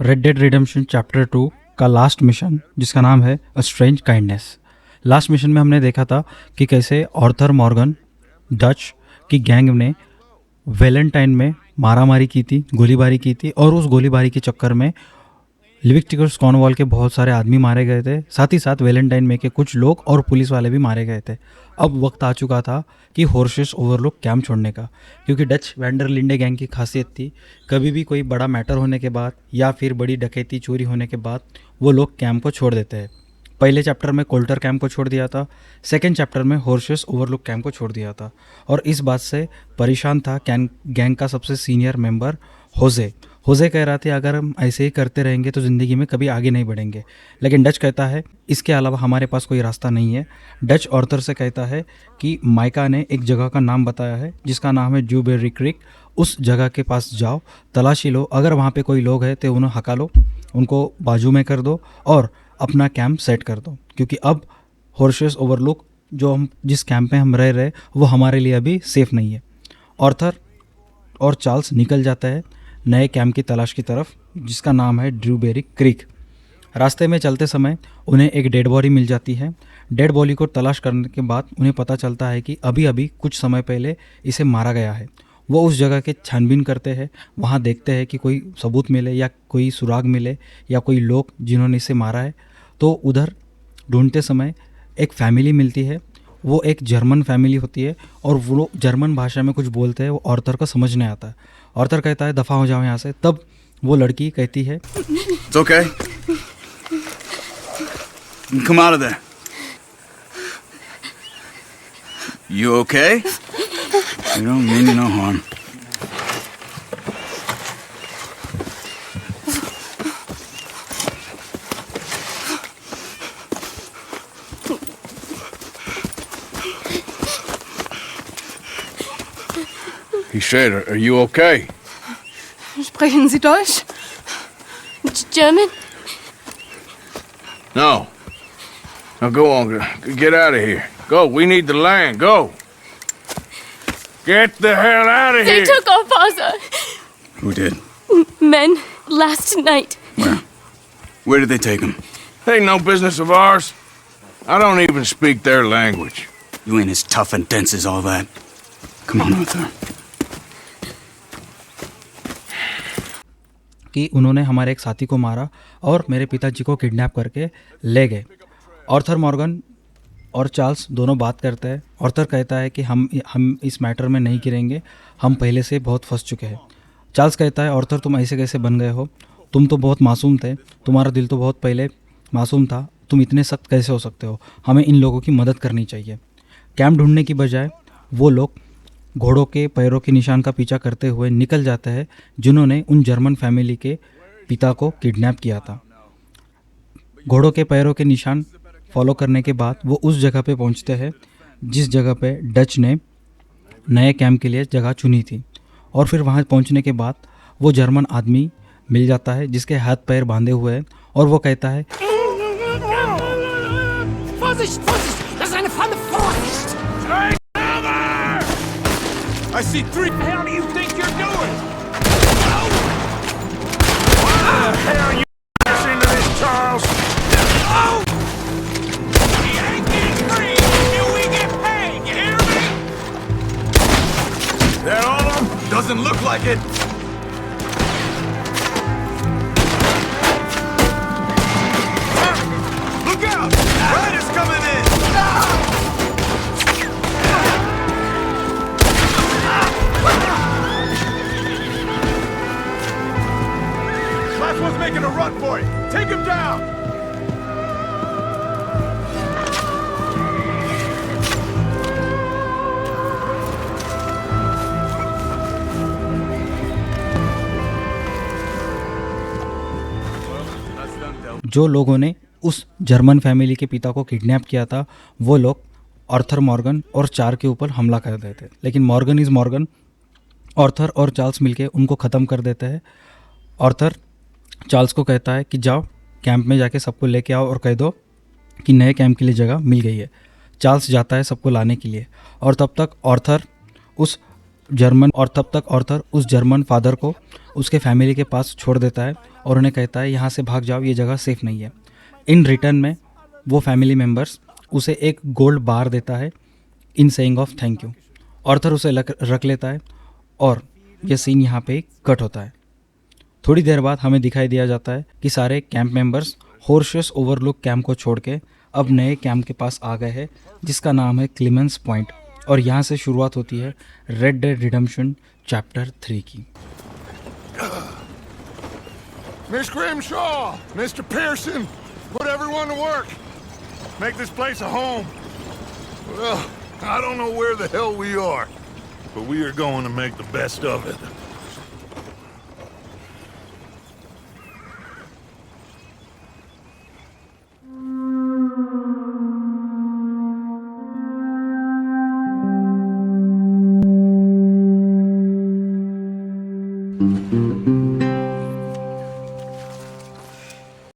Red dead redemption chapter 2 का last mission जिसका नाम है a strange kindness. Last mission में हमने देखा था कि कैसे आर्थर मॉर्गन डच की गैंग ने वैलेंटाइन में मारामारी की थी, गोलीबारी की थी और उस गोलीबारी के चक्कर में लिविक्टिकस कॉर्नवॉल के बहुत सारे आदमी मारे गए थे, साथ ही साथ वैलेंटाइन में के कुछ लोग और पुलिस वाले भी मारे गए थे। अब वक्त आ चुका था कि हॉर्सेस ओवरलुक कैंप छोड़ने का, क्योंकि डच वैंडरलिंडे गैंग की खासियत थी कभी भी कोई बड़ा मैटर होने के बाद या फिर बड़ी डकैती चोरी होने के बाद वो लोग कैंप को छोड़ देते हैं। पहले चैप्टर में कोल्टर कैंप को छोड़ दिया था, सेकेंड चैप्टर में हॉर्सेस ओवरलुक कैंप को छोड़ दिया था और इस बात से परेशान था गैंग का सबसे सीनियर मेंबर होजे कह रहा था अगर हम ऐसे ही करते रहेंगे तो ज़िंदगी में कभी आगे नहीं बढ़ेंगे। लेकिन डच कहता है इसके अलावा हमारे पास कोई रास्ता नहीं है। डच ऑर्थर से कहता है कि माइका ने एक जगह का नाम बताया है जिसका नाम है ड्यूबेरी क्रिक, उस जगह के पास जाओ, तलाशी लो, अगर वहाँ पे कोई लोग हैं तो उन्हें हका लो, उनको बाजू में कर दो और अपना कैंप सेट कर दो, क्योंकि अब हॉर्सेस ओवरलुक जो हम जिस कैंप में हम रह रहे वो हमारे लिए अभी सेफ़ नहीं है। ऑर्थर और चार्ल्स निकल जाता है नए कैंप की तलाश की तरफ जिसका नाम है ड्यूबेरी क्रीक। रास्ते में चलते समय उन्हें एक डेड बॉडी मिल जाती है। डेड बॉडी को तलाश करने के बाद उन्हें पता चलता है कि अभी अभी कुछ समय पहले इसे मारा गया है। वो उस जगह के छानबीन करते हैं, वहाँ देखते हैं कि कोई सबूत मिले या कोई सुराग मिले या कोई लोग जिन्होंने इसे मारा है। तो उधर ढूंढते समय एक फैमिली मिलती है, वो एक जर्मन फैमिली होती है और वो जर्मन भाषा में कुछ बोलते हैं, वो ऑर्थर को समझ नहीं आता है। ऑर्थर कहता है दफ़ा हो जाओ यहाँ से। तब वो लड़की कहती है It's okay. You can come out of there. You okay? You don't mean you no harm. He said, are you okay? Sprechen Sie Deutsch? German? No. Now go on. Get out of here. Go. We need the land. Go. Get the hell out of They here. took our father. Who did? Men last night. Where? Where did they take him? Ain't no business of ours. I don't even speak their language. You ain't as tough and dense as all that. Come on, Arthur. कि उन्होंने हमारे एक साथी को मारा और मेरे पिताजी को किडनैप करके ले गए। आर्थर मॉर्गन और चार्ल्स दोनों बात करते हैं। आर्थर कहता है कि हम इस मैटर में नहीं गिरेंगे, हम पहले से बहुत फंस चुके हैं। चार्ल्स कहता है आर्थर तुम ऐसे कैसे बन गए हो, तुम तो बहुत मासूम थे, तुम्हारा दिल तो बहुत पहले मासूम था, तुम इतने सख्त कैसे हो सकते हो, हमें इन लोगों की मदद करनी चाहिए। कैंप ढूंढने की बजाय वो लोग घोड़ों के पैरों के निशान का पीछा करते हुए निकल जाते हैं जिन्होंने उन जर्मन फैमिली के पिता को किडनैप किया था। घोड़ों के पैरों के निशान फॉलो करने के बाद वो उस जगह पे पहुंचते हैं जिस जगह पे डच ने नए कैंप के लिए जगह चुनी थी। और फिर वहां पहुंचने के बाद वो जर्मन आदमी मिल जाता है जिसके हाथ पैर बांधे हुए हैं और वो कहता है Vorsicht, Vorsicht! Das ist eine Falle! Vorsicht! I see three. What the hell do you think you're doing? What the hell you into this, Charles? He ain't getting free until we get paid, you hear me? That all of them? Doesn't look like it. Look out! Riders coming in! Last one's making a run for it. Take him down. जो लोगों ने उस German family के पिता को kidnap किया था वो लोग आर्थर मॉर्गन और चार के ऊपर हमला कर देते, लेकिन मॉर्गन इज़ मॉर्गन। आर्थर और चार्ल्स मिलके उनको ख़त्म कर देते हैं। आर्थर चार्ल्स को कहता है कि जाओ कैंप में जाके सबको लेके आओ और कह दो कि नए कैंप के लिए जगह मिल गई है। चार्ल्स जाता है सबको लाने के लिए और तब तक आर्थर उस जर्मन, और तब तक ऑर्थर उस जर्मन फादर को उसके फैमिली के पास छोड़ देता है और उन्हें कहता है यहाँ से भाग जाओ, ये जगह सेफ नहीं है। इन रिटर्न में वो फैमिली मेम्बर्स उसे एक गोल्ड बार देता है in saying of thank you. Arthur उसे रख लेता है और यह सीन यहाँ पे कट होता है। थोड़ी देर बाद हमें दिखाई दिया जाता है कि सारे कैंप मेंबर्स हॉर्शियस ओवरलुक कैंप को छोड़ के अब नए कैंप के पास आ गए हैं जिसका नाम है क्लीमेंस पॉइंट, और यहाँ से शुरुआत होती है रेड डेड रिडेम्पशन चैप्टर 3 की। Miss Grimshaw, Mr. Pearson, put everyone to work. Make this place a home. Well, I don't know where the hell we are, but we are going to make the best of it.